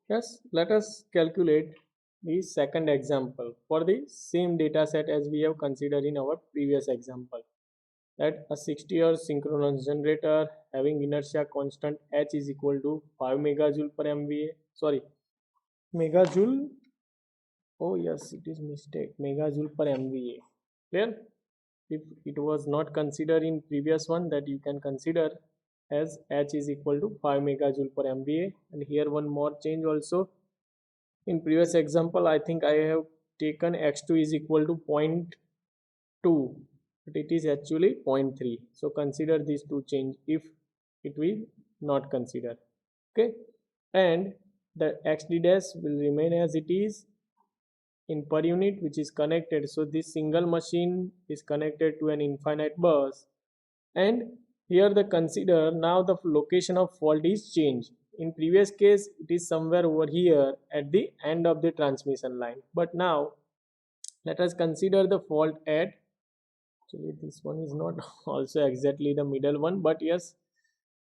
Yes, let us calculate the second example for the same data set as we have considered in our previous example. That a 60-year synchronous generator having inertia constant H is equal to 5 megajoule per MVA. Sorry, megajoule. Oh yes, it is mistake. Megajoule per MVA. Clear? If it was not considered in previous one, that you can consider as H is equal to 5 megajoule per MVA. And here one more change also. In previous example, I think I have taken x2 is equal to zero point 0.2, but it is actually 0.3. So consider these two change if it will not consider. Okay, and the xd dash will remain as it is in per unit, which is connected. So this single machine is connected to an infinite bus, and here the consider now the location of fault is changed. In previous case it is somewhere over here at the end of the transmission line, but now let us consider the fault at, actually this one is not also exactly the middle one, but yes,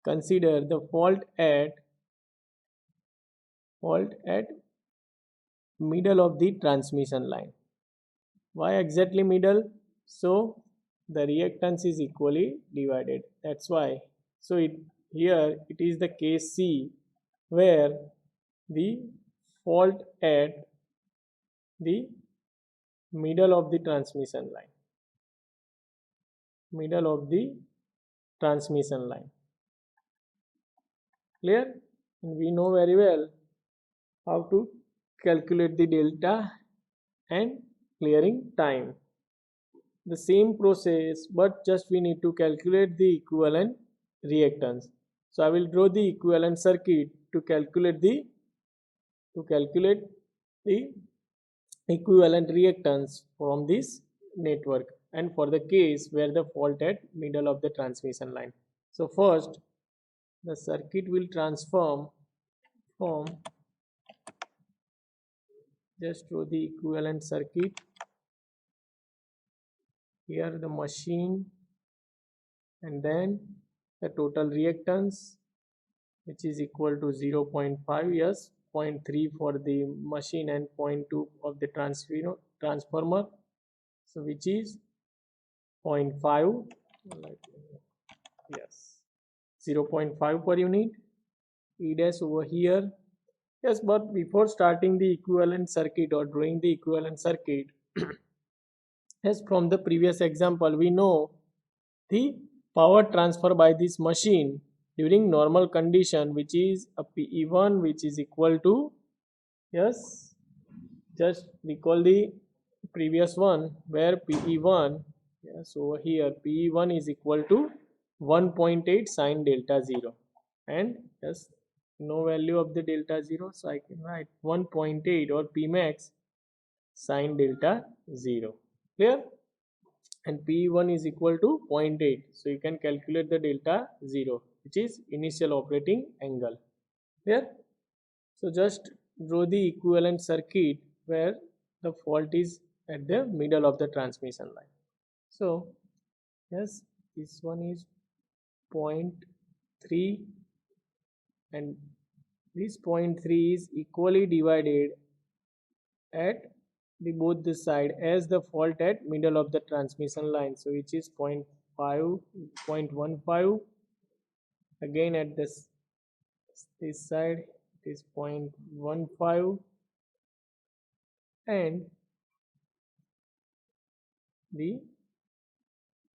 consider the fault at middle of the transmission line. Why exactly middle? So the reactance is equally divided. That's why. So here it is the case C where the fault at the middle of the transmission line. Middle of the transmission line. Clear? And we know very well how to calculate the delta and clearing time. The same process, but just we need to calculate the equivalent reactance. So I will draw the equivalent circuit to calculate the equivalent reactance from this network, and for the case where the fault at middle of the transmission line. So first the circuit will transform from, just draw the equivalent circuit. Here the machine, and then the total reactance, which is equal to 0.5, yes, zero point 0.3 for the machine and 0.2 of the transformer, so which is 0.5, yes, 0.5 per unit. E dash over here. Yes, but before starting the equivalent circuit or drawing the equivalent circuit, as from the previous example, we know the power transfer by this machine during normal condition, which is a PE1, which is equal to, yes, just recall the previous one where PE1, yes, over here PE1 is equal to 1.8 sine delta 0, and yes, no value of the delta 0, so I can write 1.8 or P max sine delta 0. Clear? And P1 is equal to 0.8, so you can calculate the delta 0, which is initial operating angle. Clear? So just draw the equivalent circuit where the fault is at the middle of the transmission line. So yes, this one is 0.3, and this 0.3 is equally divided at the both the side as the fault at middle of the transmission line, so which is 0.5, 0.15. Again at this side it is 0.15, and the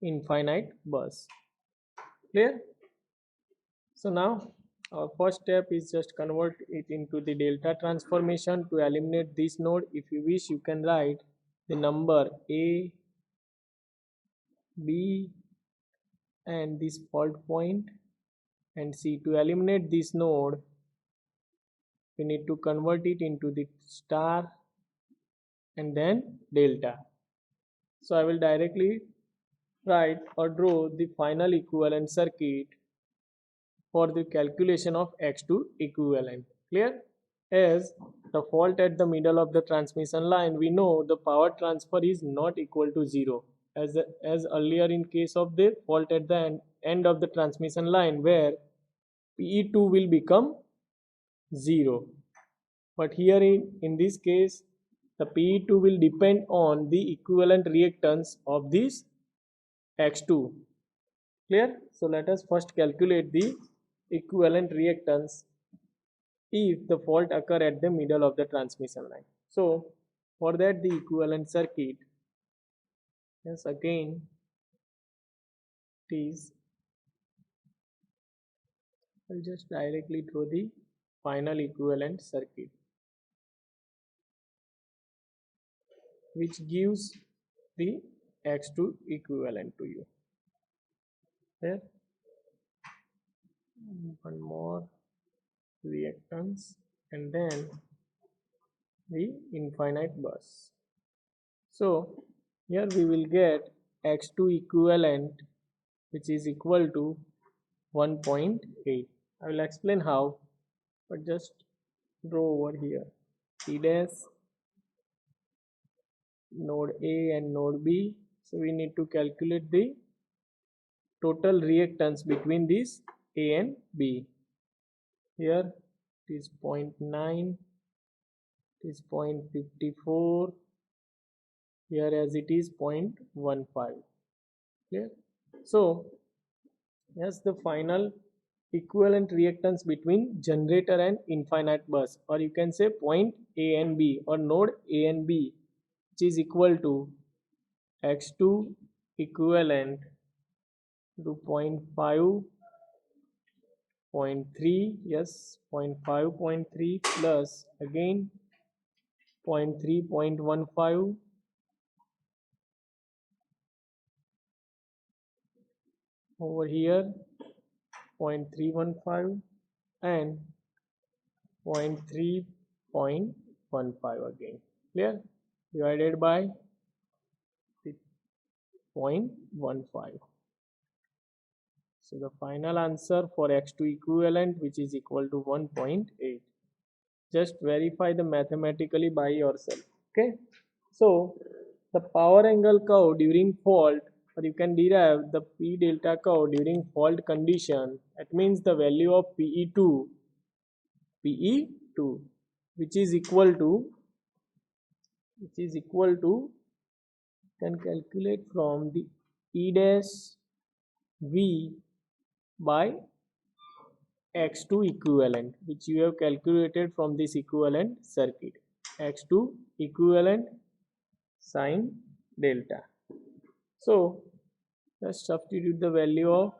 infinite bus. Clear? So now our first step is just convert it into the delta transformation. To eliminate this node, if you wish, you can write the number A, B, and this fault point, and C. To eliminate this node, we need to convert it into the star and then delta. So I will directly write or draw the final equivalent circuit for the calculation of x2 equivalent. Clear? As the fault at the middle of the transmission line, we know the power transfer is not equal to 0, as earlier in case of the fault at the end of the transmission line where PE2 will become 0. but here in this case the PE2 will depend on the equivalent reactance of this X2. Clear? So let us first calculate the equivalent reactance if the fault occur at the middle of the transmission line. So for that, the equivalent circuit, yes, again it is, I'll just directly draw the final equivalent circuit, which gives the X2 equivalent to you. There, one more reactance, and then the infinite bus. So here we will get X2 equivalent, which is equal to 1.8. I will explain how, but just draw over here P dash, node A and node B. So we need to calculate the total reactance between these A and B. Here it is 0.9, it is 0.54, here as it is 0.15. Clear? So yes, the final equivalent reactance between generator and infinite bus, or you can say point A and B or node A and B, which is equal to X2 equivalent to 0.5, 0.3, yes, 0.5, 0.3 plus again 0.3, 0.15, over here 0.315 and 0.3, 0.15 again. Clear? Divided by 0.15. So the final answer for X2 equivalent, which is equal to 1.8. Just verify the mathematically by yourself. Okay. So the power angle curve during fault, or you can derive the P delta curve during fault condition. That means the value of PE2, which is equal to, can calculate from the E dash V by X2 equivalent, which you have calculated from this equivalent circuit. X2 equivalent sine delta. So let's substitute the value of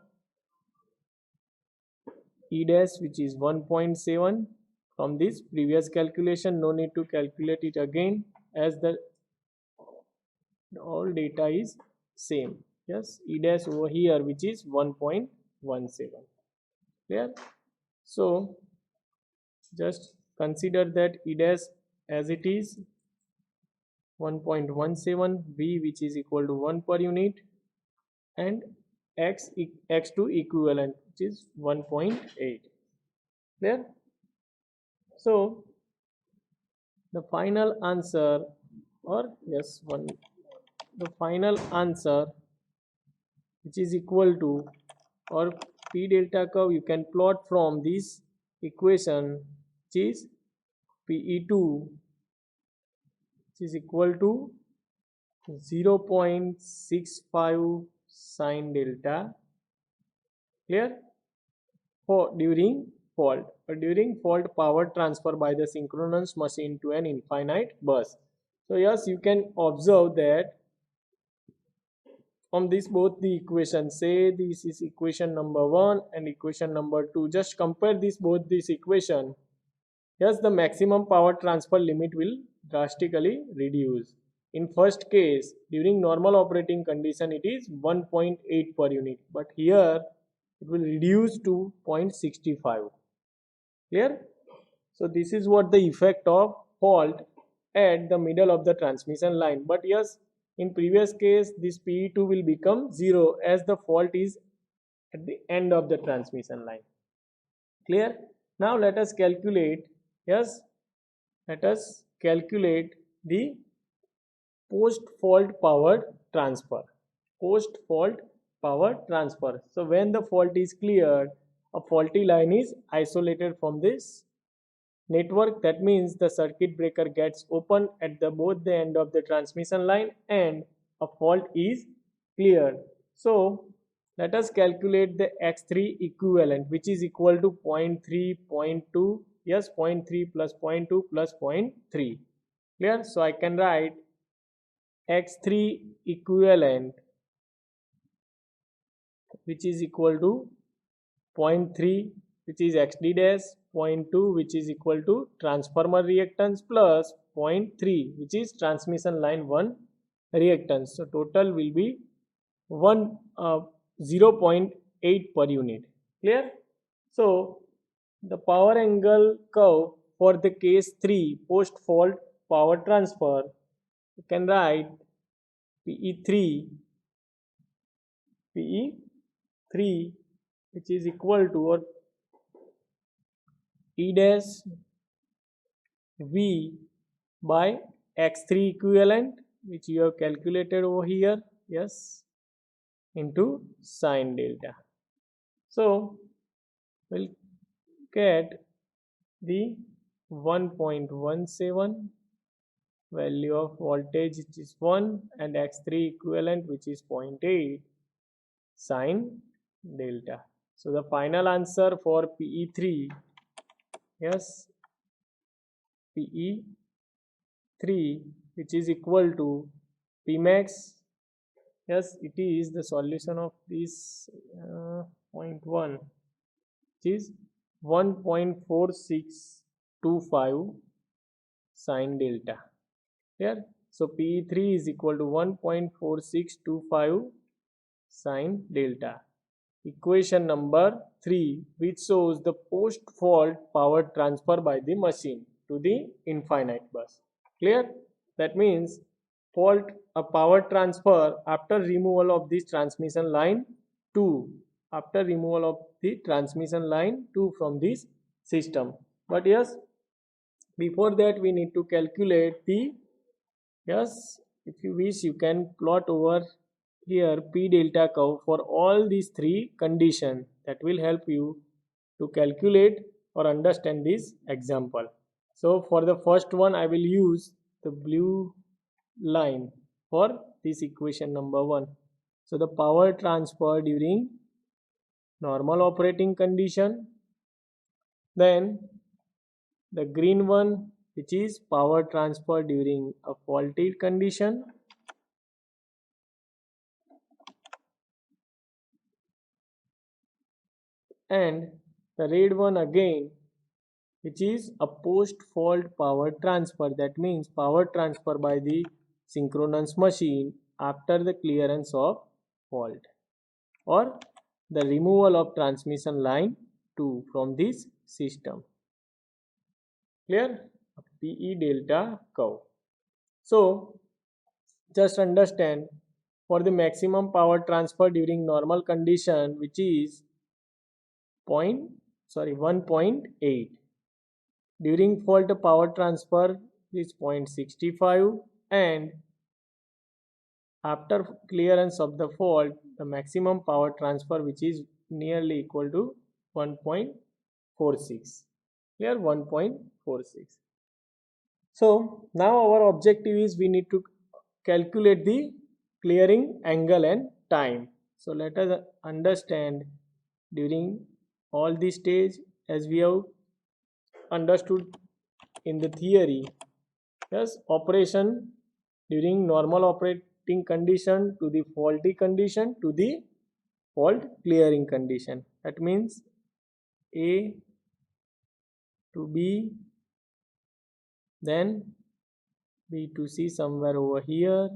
E dash, which is 1.7 from this previous calculation. No need to calculate it again, as the all data is same. Yes, E dash over here, which is 1.17. Clear? So just consider that E dash as it is 1.17, V which is equal to 1 per unit, and X2 equivalent, which is 1.8. Clear? So the final answer, or yes, the final answer, which is equal to, or P delta curve you can plot from this equation, which is PE2, which is equal to 0.65 sine delta. Clear? For during fault, or during fault power transfer by the synchronous machine to an infinite bus. So yes, you can observe that from this both the equations, say this is equation number 1 and equation number 2, just compare both this equation. Yes, the maximum power transfer limit will drastically reduce. In first case, during normal operating condition, it is 1.8 per unit, but here it will reduce to 0.65. Clear? So this is what the effect of fault at the middle of the transmission line. But yes, in previous case, this PE2 will become 0 as the fault is at the end of the transmission line. Clear? Now let us calculate, yes, let us calculate the post-fault power transfer. Post-fault power transfer. So when the fault is cleared, a faulty line is isolated from this network, that means the circuit breaker gets open at the both the end of the transmission line and a fault is cleared. So let us calculate the x3 equivalent, which is equal to 0.3, 0.2, yes, 0.3 plus 0.2 plus 0.3. Clear? So I can write x3 equivalent, which is equal to 0.3, which is xd dash, 0.2, which is equal to transformer reactance, plus 0.3, which is transmission line 1 reactance. So total will be 0.8 per unit. Clear? So the power angle curve for the case 3 post fault power transfer, you can write PE3 which is equal to, or E dash V by x3 equivalent, which you have calculated over here, yes, into sine delta. So we'll get the 1.17 value of voltage, which is 1, and x3 equivalent, which is 0.8 sine delta. So the final answer for PE3, yes, PE3, which is equal to Pmax, yes, it is the solution of this 0.1, which is 1.4625 sine delta. Here, so PE3 is equal to 1.4625 sine delta. Equation number 3, which shows the post-fault power transfer by the machine to the infinite bus. Clear? That means a power transfer after removal of this transmission line 2, after removal of the transmission line 2 from this system. But yes, before that we need to calculate the, yes, if you wish you can plot over here P delta curve for all these three conditions. That will help you to calculate or understand this example. So for the first one I will use the blue line for this equation number 1. So the power transfer during normal operating condition, then the green one, which is power transfer during a faulty condition, and the red one again, which is a post-fault power transfer. That means power transfer by the synchronous machine after the clearance of fault or the removal of transmission line 2 from this system. Clear? PE delta curve. So just understand, for the maximum power transfer during normal condition, which is 1.8, during fault power transfer is 0.65, and after clearance of the fault the maximum power transfer, which is nearly equal to 1.46. Clear? 1.46. So now our objective is we need to calculate the clearing angle and time. So let us understand, during all this stage, as we have understood in the theory, yes, operation during normal operating condition to the faulty condition to the fault clearing condition. That means A to B, then B to C somewhere over here,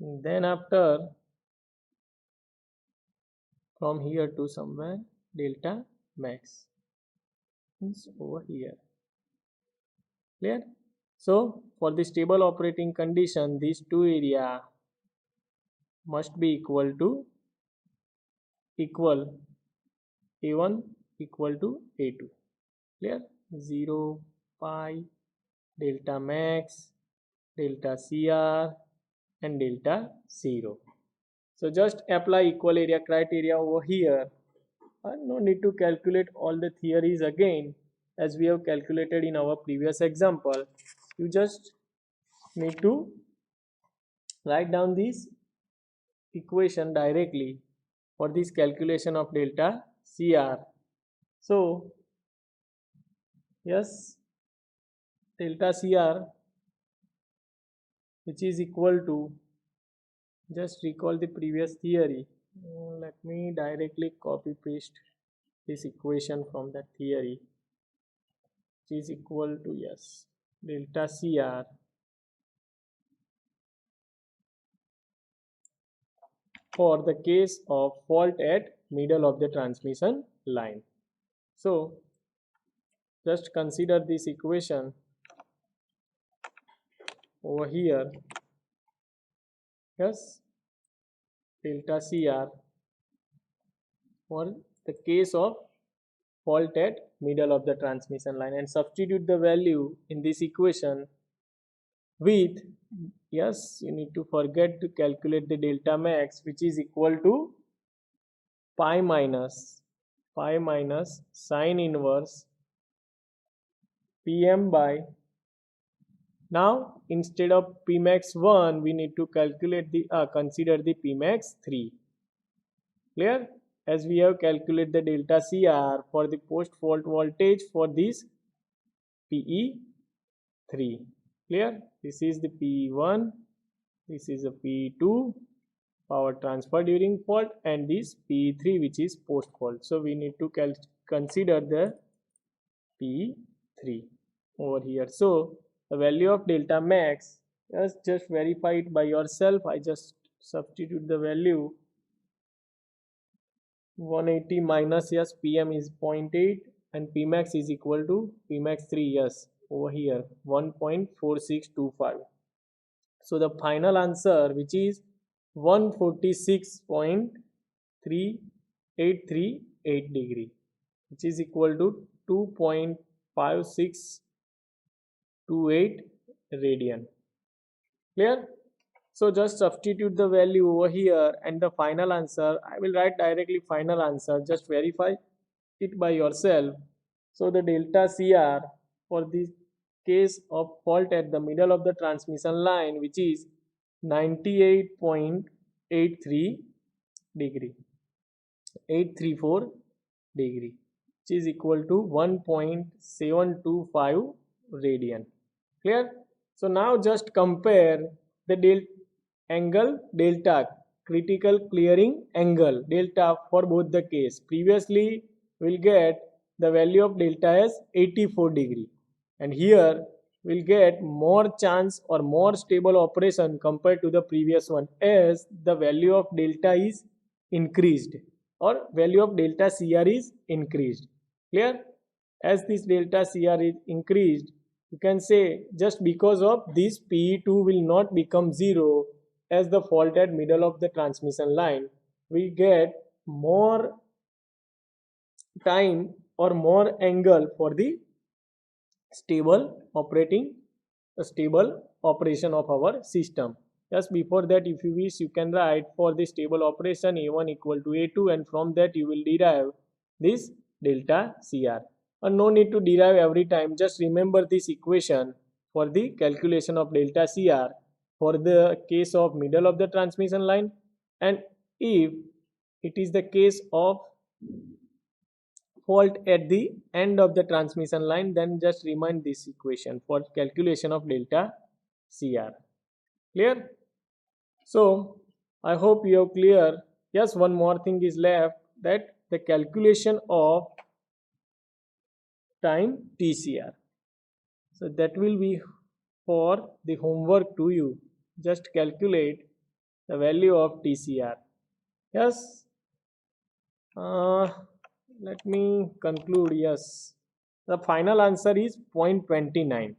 and then after from here to somewhere delta max is over here. Clear? So for the stable operating condition, these two area must be equal A1 equal to A2. Clear? 0, pi, delta max, delta CR, and delta 0. So just apply equal area criteria over here. No need to calculate all the theories again. as we have calculated in our previous example. You just need to write down this equation directly for this calculation of delta CR. So yes, delta CR, which is equal to, just recall the previous theory. Let me directly copy paste this equation from that theory, which is equal to, yes, delta CR for the case of fault at middle of the transmission line. So just consider this equation over here. Yes, delta CR for the case of fault at middle of the transmission line, and substitute the value in this equation with, yes, you need to forget to calculate the delta max, which is equal to pi minus sine inverse Pm by, now instead of Pmax 1 we need to calculate the consider the Pmax 3. Clear? As we have calculated the delta CR for the post fault voltage for this PE3. Clear? This is the PE1, this is a PE2 power transfer during fault, and this PE3 which is post fault. So we need to consider the PE3 over here. So the value of delta max, just verify it by yourself. I just substitute the value 180 minus, yes, Pm is 0.8 and Pmax is equal to Pmax 3, yes, over here 1.4625. so the final answer, which is 146.3838 degree, which is equal to 2.5628 radian. Clear? So just substitute the value over here and the final answer, I will write directly final answer, just verify it by yourself. So the delta CR for this case of fault at the middle of the transmission line, which is 98.83 degree, 834 degree, which is equal to 1.725 radian. Clear? So now just compare the angle delta, critical clearing angle delta for both the case. Previously we'll get the value of delta as 84 degree, and here we'll get more chance or more stable operation compared to the previous one, as the value of delta is increased or value of delta CR is increased. Clear? As this delta CR is increased, you can say just because of this PE2 will not become 0 as the fault at middle of the transmission line, we get more time or more angle for the stable operation of our system. Just before that, if you wish, you can write for the stable operation A1 equal to A2, and from that you will derive this delta CR. And no need to derive every time, just remember this equation for the calculation of delta CR for the case of middle of the transmission line, and if it is the case of fault at the end of the transmission line, then just remind this equation for calculation of delta CR. Clear? So I hope you have clear. Yes, one more thing is left, that the calculation of time TCR. So that will be for the homework to you. Just calculate the value of TCR. Yes. Let me conclude. Yes, the final answer is 0.29,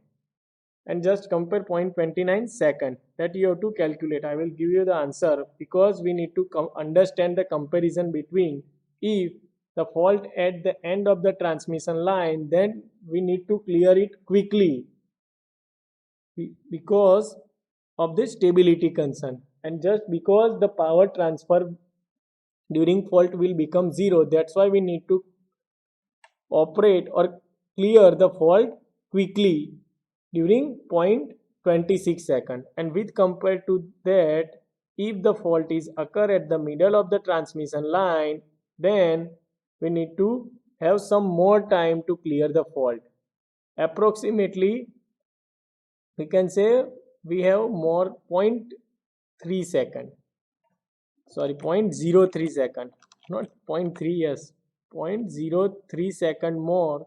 and just compare 0.29 second, that you have to calculate. I will give you the answer because we need to understand the comparison between, if the fault at the end of the transmission line, then we need to clear it quickly because of the stability concern, and just because the power transfer during fault will become 0, that's why we need to operate or clear the fault quickly during 0.26 second, and with compared to that, if the fault is occur at the middle of the transmission line, then we need to have some more time to clear the fault. Approximately we can say we have more 0.3 second, sorry, 0.03 second, not 0.3, yes, 0.03 second more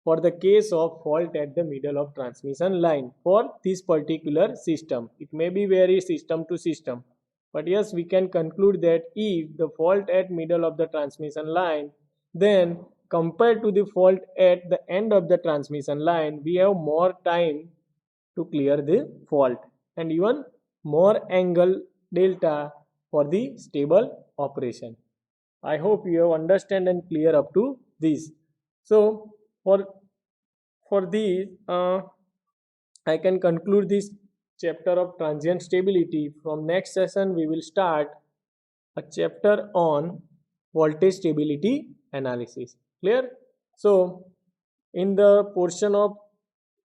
for the case of fault at the middle of transmission line for this particular system. It may be vary system to system, but yes, we can conclude that if the fault at middle of the transmission line, then compared to the fault at the end of the transmission line, we have more time to clear the fault and even more angle delta for the stable operation. I hope you have understand and clear up to this. So for these, I can conclude this chapter of transient stability. From next session, we will start a chapter on voltage stability analysis. Clear? So in the portion of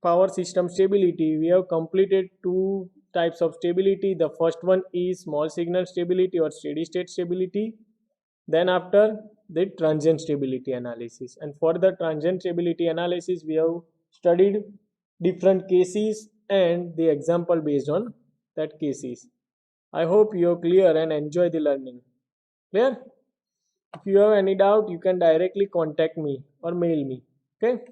power system stability, we have completed two types of stability. The first one is small signal stability or steady state stability. Then after the transient stability analysis, and for the transient stability analysis we have studied different cases and the example based on that cases. I hope you are clear and enjoy the learning. Clear? If you have any doubt, you can directly contact me or mail me. Okay.